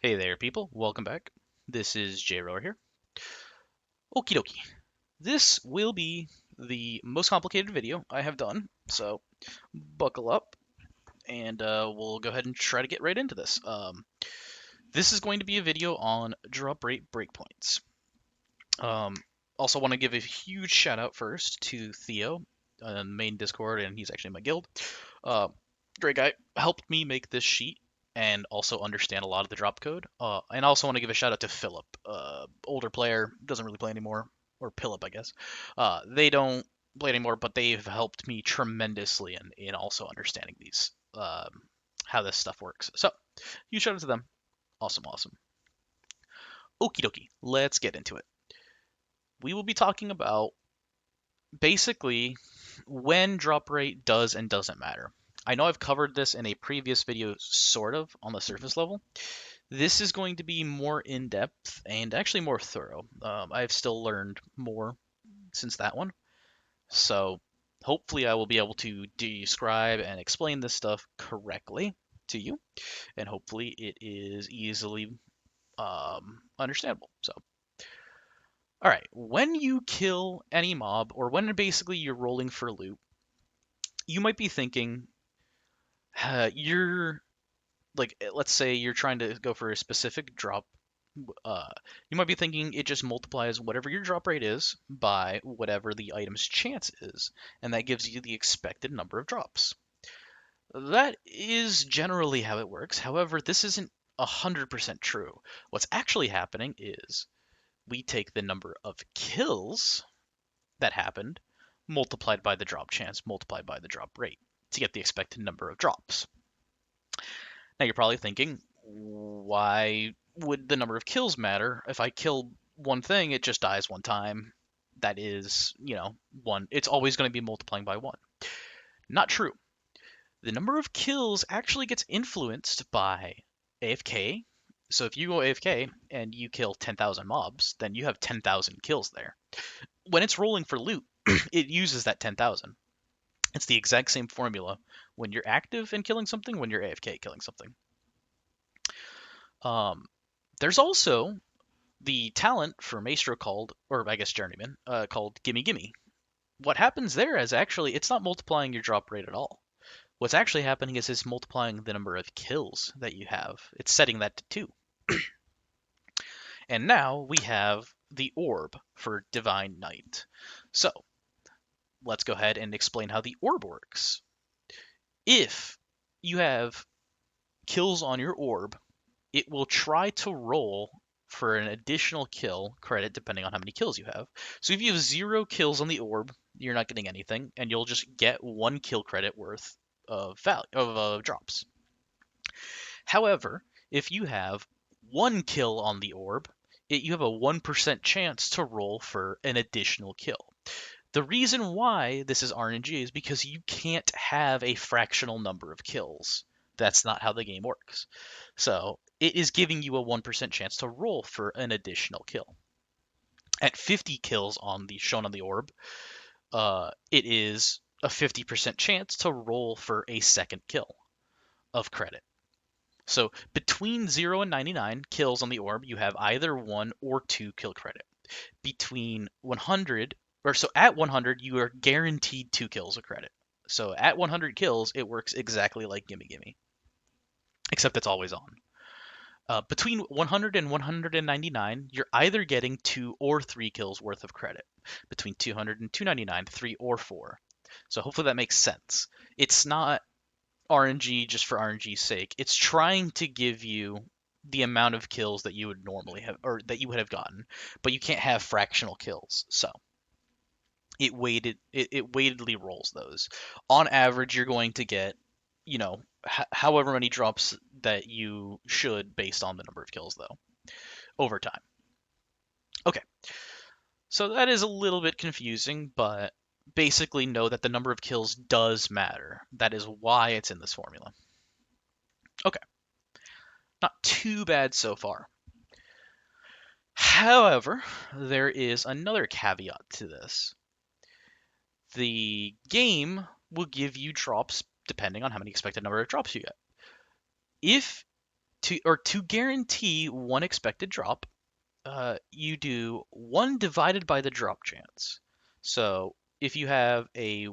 Hey there, people. Welcome back. This is J-Rower here. Okie dokie. This will be the most complicated video I have done, so buckle up and we'll go ahead and try to get right into this. This is going to be a video on drop rate breakpoints. Um, Also, want to give a huge shout out first to Theo, main Discord, and he's actually in my guild. Uh, Great guy, helped me make this sheet and also understand a lot of the drop code. And I also want to give a shout out to Philip, older player, doesn't really play anymore, or Philip, I guess. They don't play anymore, but they've helped me tremendously in also understanding these, how this stuff works. So, huge shout out to them. Awesome, awesome. Okie dokie, let's get into it. We will be talking about basically when drop rate does and doesn't matter. I know I've covered this in a previous video, sort of, on the surface level. This is going to be more in-depth and actually more thorough. I've still learned more since that one. So hopefully I will be able to describe and explain this stuff correctly to you. And hopefully it is easily understandable. So, all right, when you kill any mob, or when basically you're rolling for loot, you might be thinking, you're like, let's say you're trying to go for a specific drop. uh, you might be thinking it just multiplies whatever your drop rate is by whatever the item's chance is, and that gives you the expected number of drops. That is generally how it works. However, this isn't 100% true. What's actually happening is we take the number of kills that happened multiplied by the drop chance multiplied by the drop rate to get the expected number of drops. Now you're probably thinking, why would the number of kills matter? If I kill one thing, it just dies one time. That is, one. It's always going to be multiplying by one. Not true. The number of kills actually gets influenced by AFK. So if you go AFK and you kill 10,000 mobs, then you have 10,000 kills there. When it's rolling for loot, it uses that 10,000. It's the exact same formula when you're active and killing something, when you're AFK killing something. Um, there's also the talent for Maestro called, or I guess Journeyman, called Gimme Gimme. What happens there is actually, it's not multiplying your drop rate at all. What's actually happening is it's multiplying the number of kills that you have. It's setting that to 2. And now we have the orb for Divine Knight. So let's go ahead and explain how the orb works. If you have kills on your orb, it will try to roll for an additional kill credit depending on how many kills you have. So if you have 0 kills on the orb, you're not getting anything, and you'll just get 1 kill credit worth of value of drops. However, if you have 1 kill on the orb, you have a 1% chance to roll for an additional kill. The reason why this is RNG is because you can't have a fractional number of kills. That's not how the game works. So it is giving you a 1% chance to roll for an additional kill. At 50 kills on the shown on the orb, it is a 50% chance to roll for a second kill of credit. So between 0 and 99 kills on the orb, you have either 1 or 2 kill credit. Between 100, or so at 100, you are guaranteed 2 kills of credit. So at 100 kills, it works exactly like Gimme Gimme, except it's always on. Between 100 and 199, you're either getting 2 or 3 kills worth of credit. Between 200 and 299, 3 or 4. So hopefully that makes sense. It's not RNG just for RNG's sake. It's trying to give you the amount of kills that you would normally have, or that you would have gotten, but you can't have fractional kills. So it weightedly rolls those. On average, you're going to get, however many drops that you should based on the number of kills, though, over time. Okay, so that is a little bit confusing, but basically know that the number of kills does matter. That is why it's in this formula. Okay, not too bad so far. However, there is another caveat to this. The game will give you drops depending on how many expected number of drops you get. If to guarantee one expected drop, you do 1 divided by the drop chance. So if you have a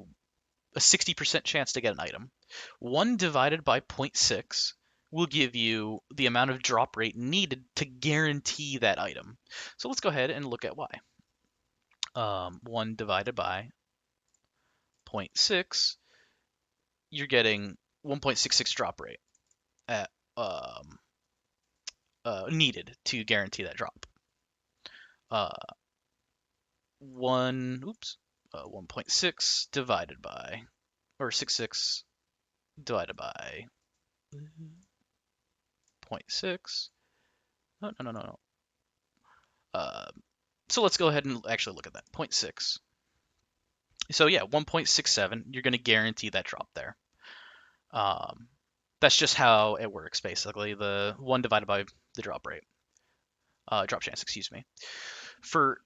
60% chance to get an item, 1 divided by zero point 0.6 will give you the amount of drop rate needed to guarantee that item. So let's go ahead and look at why. 1 divided by zero point 0.6, you're getting 1.66 drop rate at, needed to guarantee that drop. 1.6 divided by, or 66 divided by 0.6. No. So let's go ahead and actually look at that. 0.6. So yeah, 1.67, you're going to guarantee that drop there. That's just how it works, basically. The 1 divided by the drop rate. Drop chance, excuse me. For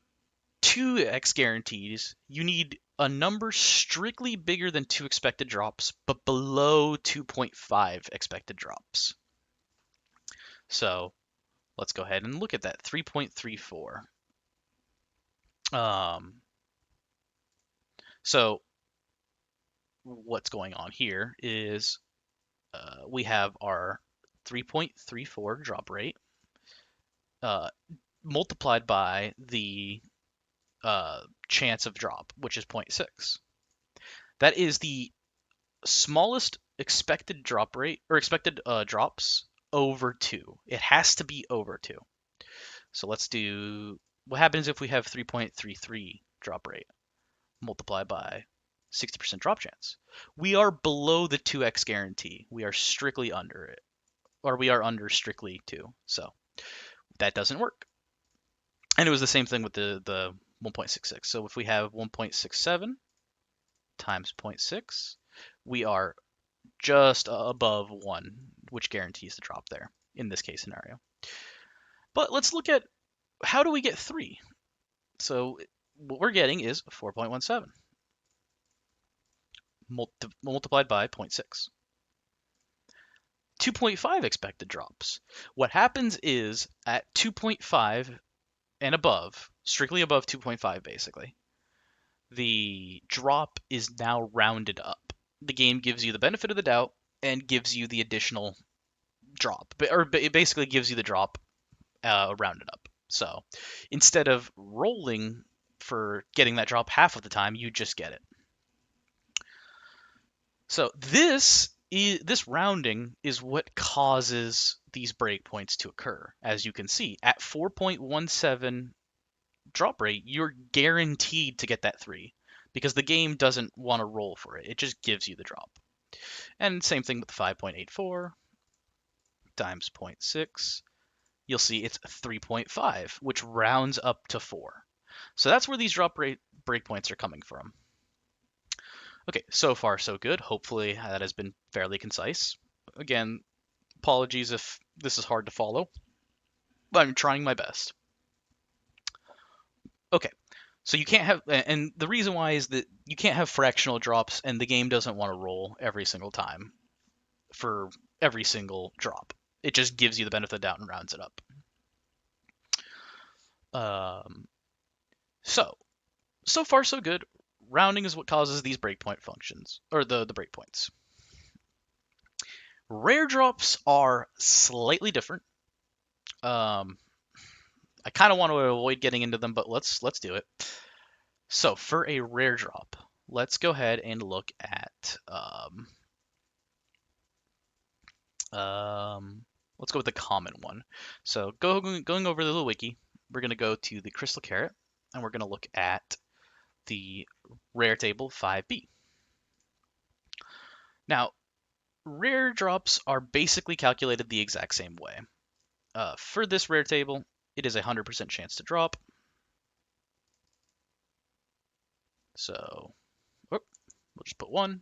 2x guarantees, you need a number strictly bigger than 2 expected drops, but below 2.5 expected drops. So let's go ahead and look at that. 3.34. So what's going on here is we have our 3.34 drop rate multiplied by the chance of drop, which is 0.6. That is the smallest expected drop rate, or expected drops over 2. It has to be over 2. So let's do, what happens if we have 3.33 drop rate multiplied by 60% drop chance? We are below the 2x guarantee. We are strictly under it, or we are under strictly 2. So that doesn't work. And it was the same thing with the 1.66. So if we have 1.67 times 0.6, we are just above 1, which guarantees the drop there in this case scenario. But let's look at, how do we get 3? So what we're getting is 4.17 multiplied by 0.6. 2.5 expected drops. What happens is at 2.5 and above, strictly above 2.5 basically, the drop is now rounded up. The game gives you the benefit of the doubt and gives you the additional drop, or it basically gives you the drop rounded up. So instead of rolling for getting that drop half of the time, you just get it. So this rounding is what causes these breakpoints to occur. As you can see, at 4.17 drop rate, you're guaranteed to get that 3 because the game doesn't want to roll for it. It just gives you the drop. And same thing with 5.84 times 0.6. You'll see it's 3.5, which rounds up to 4. So that's where these drop rate breakpoints are coming from. Okay, so far so good. Hopefully that has been fairly concise. Again, apologies if this is hard to follow, but I'm trying my best. Okay, so you can't have, and the reason why is that you can't have fractional drops, and the game doesn't want to roll every single time for every single drop. It just gives you the benefit of the doubt and rounds it up. So far so good. Rounding is what causes these breakpoint functions, or the breakpoints. Rare drops are slightly different. I kind of want to avoid getting into them, but let's do it. So for a rare drop, let's go ahead and look at let's go with the common one. So going over the wiki, we're going to go to the crystal carrot, and we're going to look at the rare table 5b. Now, rare drops are basically calculated the exact same way. For this rare table, it is a 100% chance to drop. So we'll just put 1.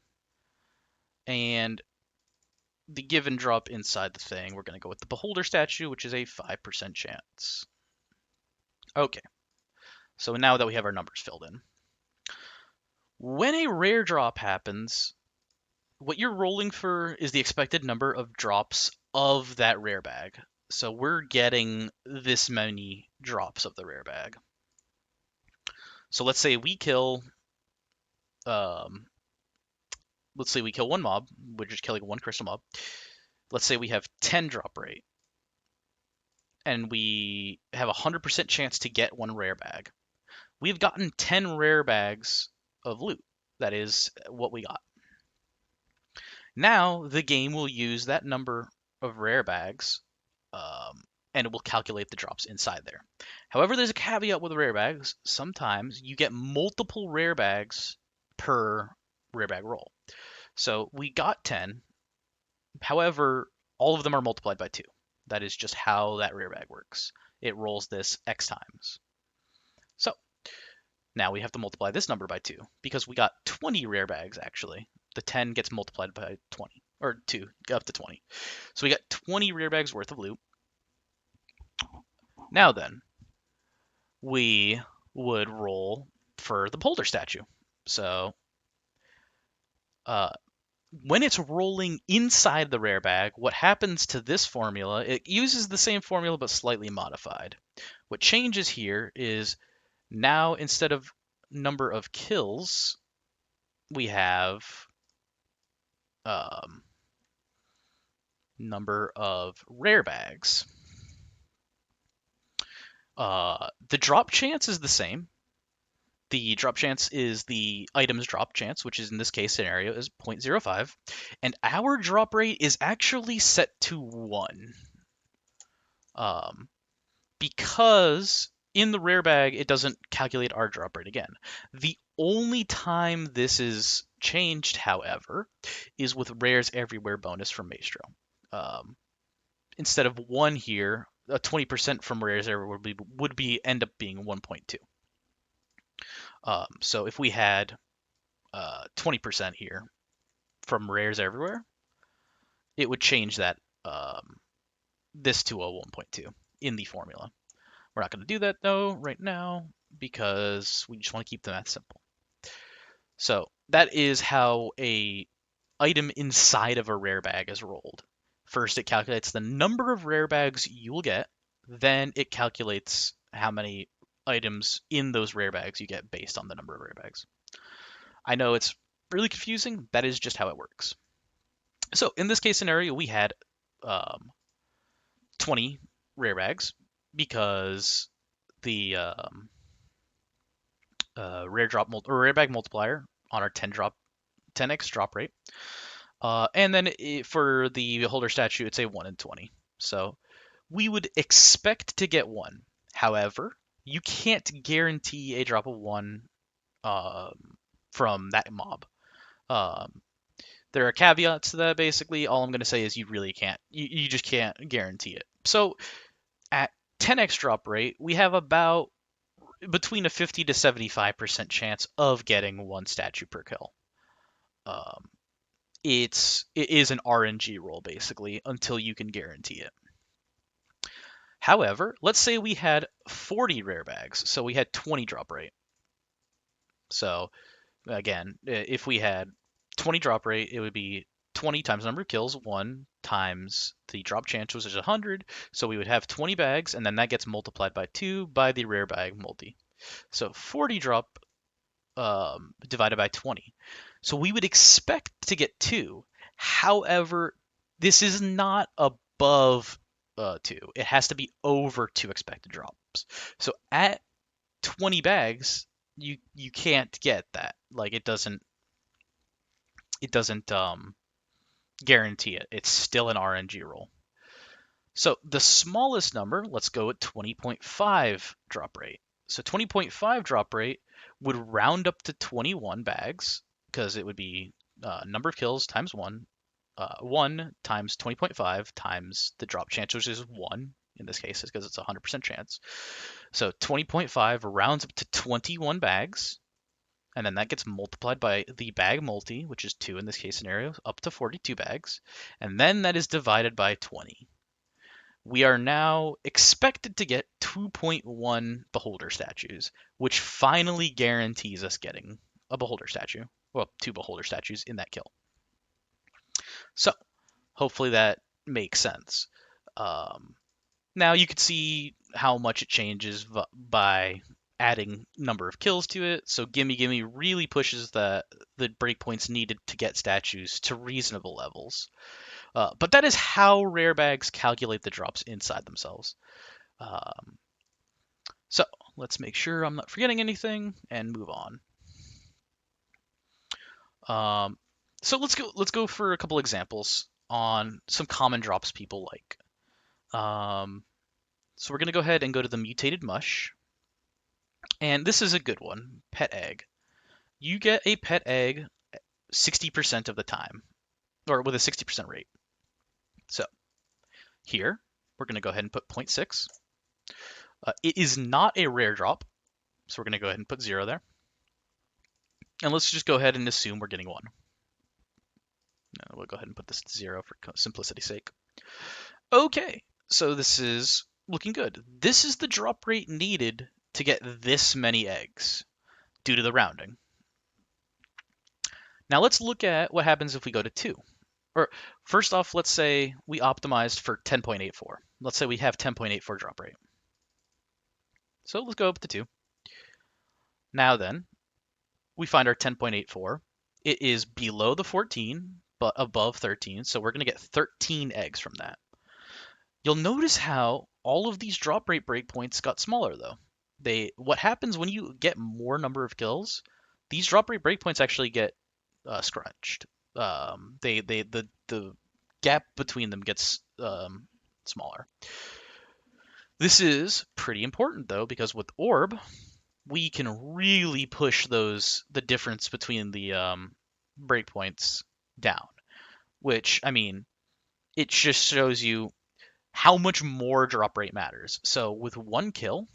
And the given drop inside the thing, we're going to go with the beholder statue, which is a 5% chance. Okay, so now that we have our numbers filled in, when a rare drop happens, what you're rolling for is the expected number of drops of that rare bag. So we're getting this many drops of the rare bag. So let's say we kill, um, let's say we kill one mob, we're just killing one crystal mob. Let's say we have 10 drop rate, and we have a 100% chance to get one rare bag. We've gotten 10 rare bags of loot. That is what we got. Now the game will use that number of rare bags, and it will calculate the drops inside there. However, there's a caveat with rare bags. Sometimes you get multiple rare bags per rare bag roll. So we got 10. However, all of them are multiplied by 2. That is just how that rare bag works. It rolls this X times. So now we have to multiply this number by 2 because we got 20 rare bags actually. The 10 gets multiplied by 20, or 2, up to 20. So we got 20 rare bags worth of loot. Now then, we would roll for the beholder statue. So when it's rolling inside the rare bag, what happens to this formula, it uses the same formula but slightly modified. What changes here is now instead of number of kills, we have number of rare bags. The drop chance is the same. The drop chance is the item's drop chance, which is in this case scenario is 0.05, and our drop rate is actually set to 1. Because in the rare bag, it doesn't calculate our drop rate again. The only time this is changed, however, is with rares everywhere bonus from Maestro. Instead of 1 here, a 20% from rares everywhere would be end up being 1.2. So if we had 20% here from rares everywhere, it would change that this to a 1.2 in the formula. We're not going to do that though right now because we just want to keep the math simple. So that is how a item inside of a rare bag is rolled. First, it calculates the number of rare bags you will get. Then it calculates how many items in those rare bags you get based on the number of rare bags. I know it's really confusing. That is just how it works. So in this case scenario, we had 20 rare bags because the rare bag multiplier on our 10x drop rate. And then for the beholder statue, it's a 1 in 20. So we would expect to get 1. However, you can't guarantee a drop of 1 from that mob. There are caveats to that, basically. All I'm going to say is you really can't. You just can't guarantee it. So at 10x drop rate, we have about between a 50 to 75% chance of getting 1 statue per kill. It is an RNG roll, basically, until you can guarantee it. However, let's say we had 40 rare bags, so we had 20 drop rate. So again, if we had 20 drop rate, it would be 20 times number of kills, 1 times the drop chance, which is 100. So we would have 20 bags, and then that gets multiplied by 2 by the rare bag multi. So 40 drop divided by 20. So we would expect to get 2. However, this is not above 2. It has to be over 2 expected drops. So at 20 bags, you can't get that. Like it doesn't guarantee it. It's still an RNG roll. So the smallest number, let's go at 20.5 drop rate. So 20.5 drop rate would round up to 21 bags because it would be number of kills times 1, 1 times 20.5 times the drop chance, which is 1 in this case, because it's a 100% chance. So 20.5 rounds up to 21 bags, and then that gets multiplied by the bag multi, which is 2 in this case scenario, up to 42 bags, and then that is divided by 20. We are now expected to get 2.1 beholder statues, which finally guarantees us getting a beholder statue. Well, 2 beholder statues in that kill. So, hopefully that make sense. Um, Now you could see how much it changes by adding number of kills to it. So Gimme Gimme really pushes the breakpoints needed to get statues to reasonable levels. But that is how rare bags calculate the drops inside themselves. Um, so let's make sure I'm not forgetting anything and move on. Um, so let's go for a couple examples on some common drops people like. So we're gonna go ahead and go to the mutated mush. And this is a good one, pet egg. You get a pet egg 60% of the time, or with a 60% rate. So here, we're going to go ahead and put 0.6. It is not a rare drop, so we're going to go ahead and put 0 there. And let's just go ahead and assume we're getting 1. We'll go ahead and put this to 0 for simplicity's sake. Okay, so this is looking good. This is the drop rate needed to get this many eggs due to the rounding. Now let's look at what happens if we go to 2. Or first off, let's say we optimized for 10.84. Let's say we have 10.84 drop rate. So let's go up to 2. Now then, we find our 10.84. It is below the 14, but above 13, so we're going to get 13 eggs from that. You'll notice how all of these drop rate breakpoints got smaller, though. What happens when you get more number of kills? These drop rate breakpoints actually get scrunched. The gap between them gets smaller. This is pretty important though, because with orb, we can really push the difference between the breakpoints down. Which, I mean, it just shows you how much more drop rate matters. So with 1 kill,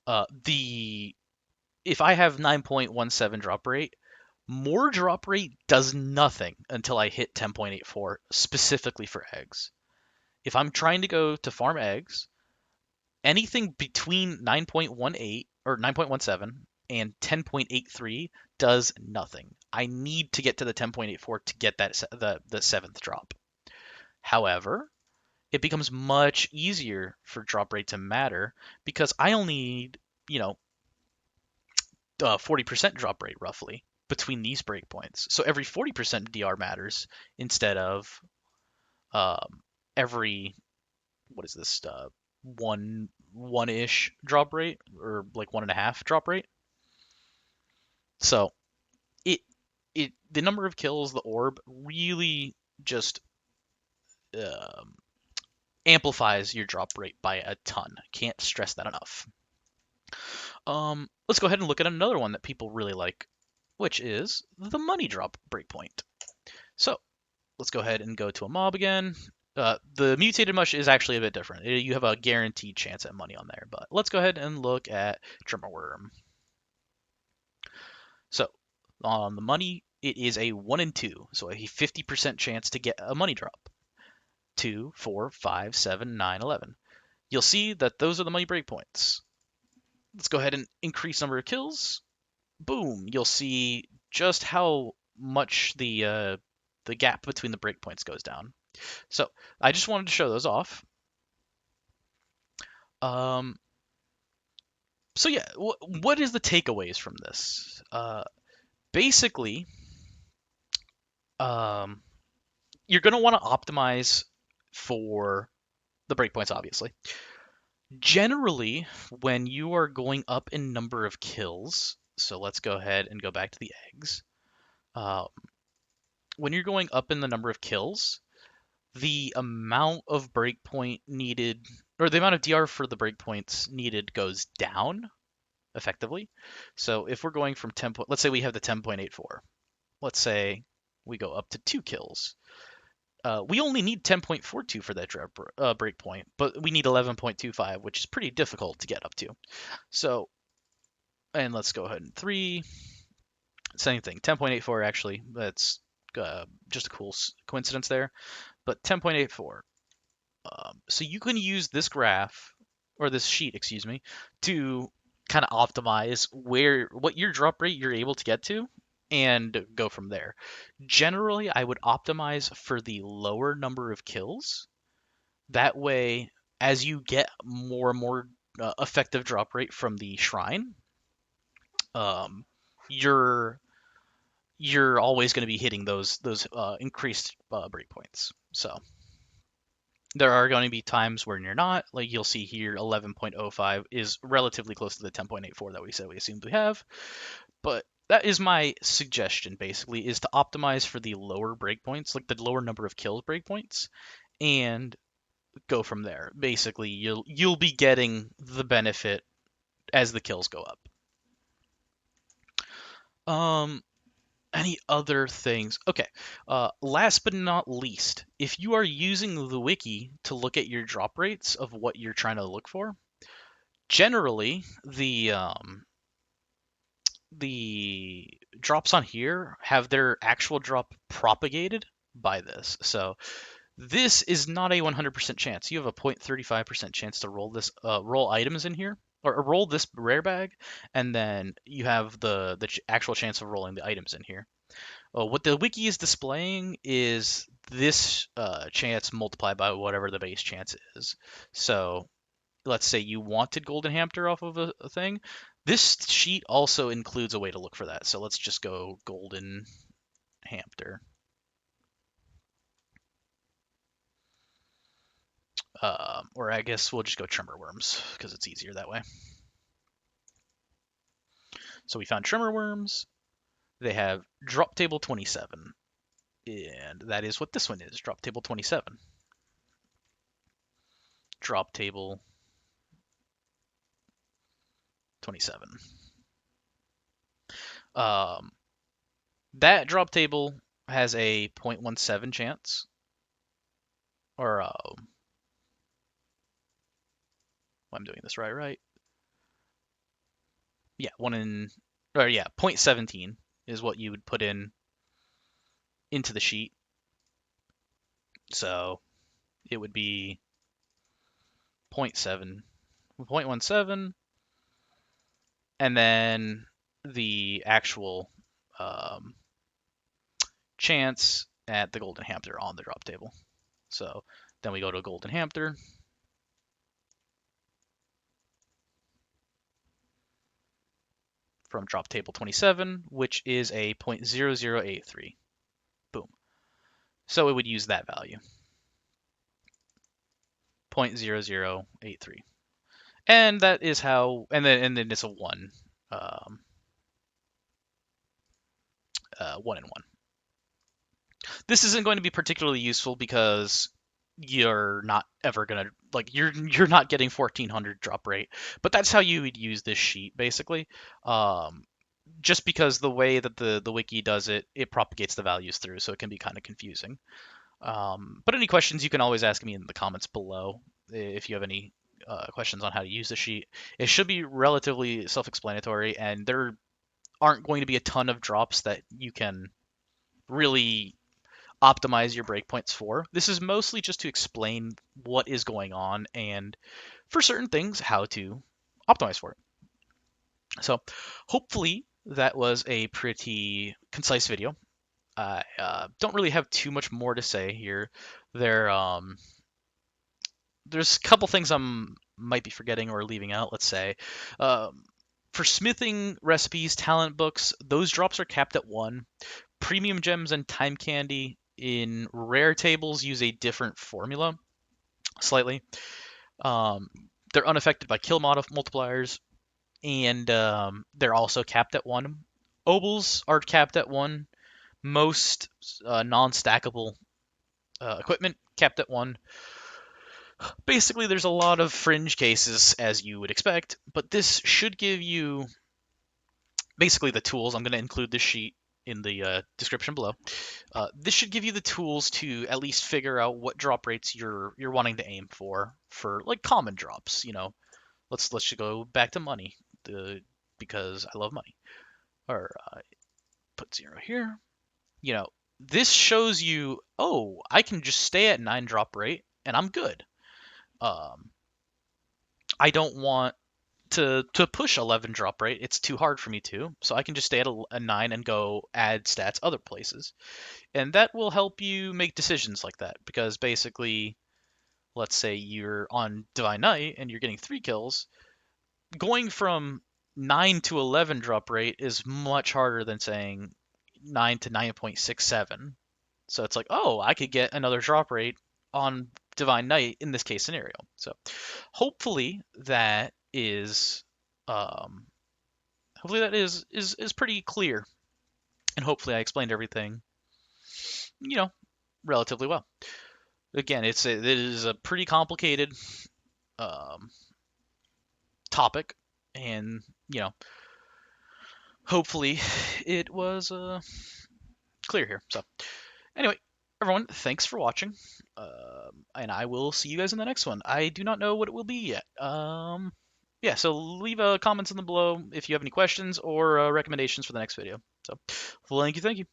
if I have 9.17 drop rate, more drop rate does nothing until I hit 10.84 specifically for eggs. If I'm trying to go to farm eggs, anything between 9.18 or 9.17 and 10.83 does nothing. I need to get to the 10.84 to get that the 7th drop. However, it becomes much easier for drop rate to matter because I only need, 40% drop rate roughly between these breakpoints. So every 40% DR matters instead of every what is this one ish drop rate or like 1.5 drop rate. So the number of kills, the orb really just amplifies your drop rate by a ton. Can't stress that enough. Let's go ahead and look at another one that people really like, which is the money drop breakpoint. So let's go ahead and go to a mob again. The mutated mush is actually a bit different. You have a guaranteed chance at money on there, but let's go ahead and look at Trimmer Worm. So on the money, it is a 1 in 2, so a 50% chance to get a money drop. 2, 4, 5, 7, 9, 11. You'll see that those are the money breakpoints. Let's go ahead and increase number of kills. Boom! You'll see just how much the gap between the breakpoints goes down. So I just wanted to show those off. So yeah, what is the takeaways from this? Basically, you're going to want to optimize for the breakpoints, obviously. Generally, when you are going up in number of kills, so let's go ahead and go back to the eggs. When you're going up in the number of kills, the amount of breakpoint needed, or the amount of DR for the breakpoints needed goes down effectively. So if we're going from 10, let's say we have the 10.84. Let's say we go up to 2 kills. We only need 10.42 for that breakpoint, but we need 11.25, which is pretty difficult to get up to. So, and let's go ahead and 3. Same thing, 10.84 actually. That's just a cool coincidence there. But 10.84. So you can use this graph, or this sheet, excuse me, to kind of optimize what your drop rate you're able to get to and go from there. Generally, I would optimize for the lower number of kills. That way, as you get more and more effective drop rate from the shrine, um, you're you're always going to be hitting those increased breakpoints. So there are going to be times when you're not. Like you'll see here, 11.05 is relatively close to the 10.84 that we said we assumed we have. But that is my suggestion, basically, is to optimize for the lower breakpoints, like the lower number of kills breakpoints, and go from there. Basically, you'll be getting the benefit as the kills go up. Um, any other things? Okay. Last but not least, if you are using the wiki to look at your drop rates of what you're trying to look for, generally the drops on here have their actual drop propagated by this. So this is not a 100% chance. You have a 0.35% chance to roll items in here, or roll this rare bag, and then you have the actual chance of rolling the items in here. What the wiki is displaying is this chance multiplied by whatever the base chance is. So let's say you wanted golden hamster off of a thing. This sheet also includes a way to look for that. So let's just go golden hamster. Or I guess we'll just go trimmer worms because it's easier that way. So we found trimmer worms. They have drop table 27. And that is what this one is, drop table 27. Drop table 27. Um, that drop table has a 0.17 chance, or I'm doing this right. Yeah, 0.17 is what you would put into the sheet. So it would be 0.17, and then the actual um, chance at the golden hamster on the drop table. So then we go to a golden hamster. From drop table 27, which is a 0.0083. Boom. So it would use that value, 0.0083. And that is how, and then it's a 1, 1 and 1. This isn't going to be particularly useful because you're not ever gonna you're not getting 1400 drop rate, but that's how you would use this sheet basically. Just because the way that the wiki does it, it propagates the values through, so it can be kind of confusing. But any questions you can always ask me in the comments below if you have any questions on how to use the sheet. It should be relatively self-explanatory, and there aren't going to be a ton of drops that you can really optimize your breakpoints for. This is mostly just to explain what is going on and for certain things how to optimize for it. So hopefully that was a pretty concise video. I don't really have too much more to say here. There's a couple things I might be forgetting or leaving out. Let's say, for smithing recipes, talent books, those drops are capped at 1. Premium gems and time candy in rare tables use a different formula slightly. Um, they're unaffected by kill multipliers, and they're also capped at 1. Obols are capped at 1. Most non-stackable equipment capped at 1. Basically, there's a lot of fringe cases, as you would expect, but this should give you basically the tools. I'm going to include this sheet in the description below. This should give you the tools to at least figure out what drop rates you're wanting to aim for like common drops. Let's just go back to money, because I love money. Or put 0 here. This shows you, oh, I can just stay at 9 drop rate and I'm good. I don't want to push 11 drop rate, it's too hard for me to. So I can just stay at a 9 and go add stats other places. And that will help you make decisions like that because basically, let's say you're on Divine Knight and you're getting 3 kills, going from 9 to 11 drop rate is much harder than saying 9 to 9.67. So it's like, oh, I could get another drop rate on Divine Knight in this case scenario. So hopefully that is um, hopefully that is pretty clear, and hopefully I explained everything, you know, relatively well. Again, it is a pretty complicated um, topic, and hopefully it was clear here. So anyway, everyone, thanks for watching, and I will see you guys in the next one. I do not know what it will be yet. Yeah, so leave comments in the below if you have any questions or recommendations for the next video. So, thank you.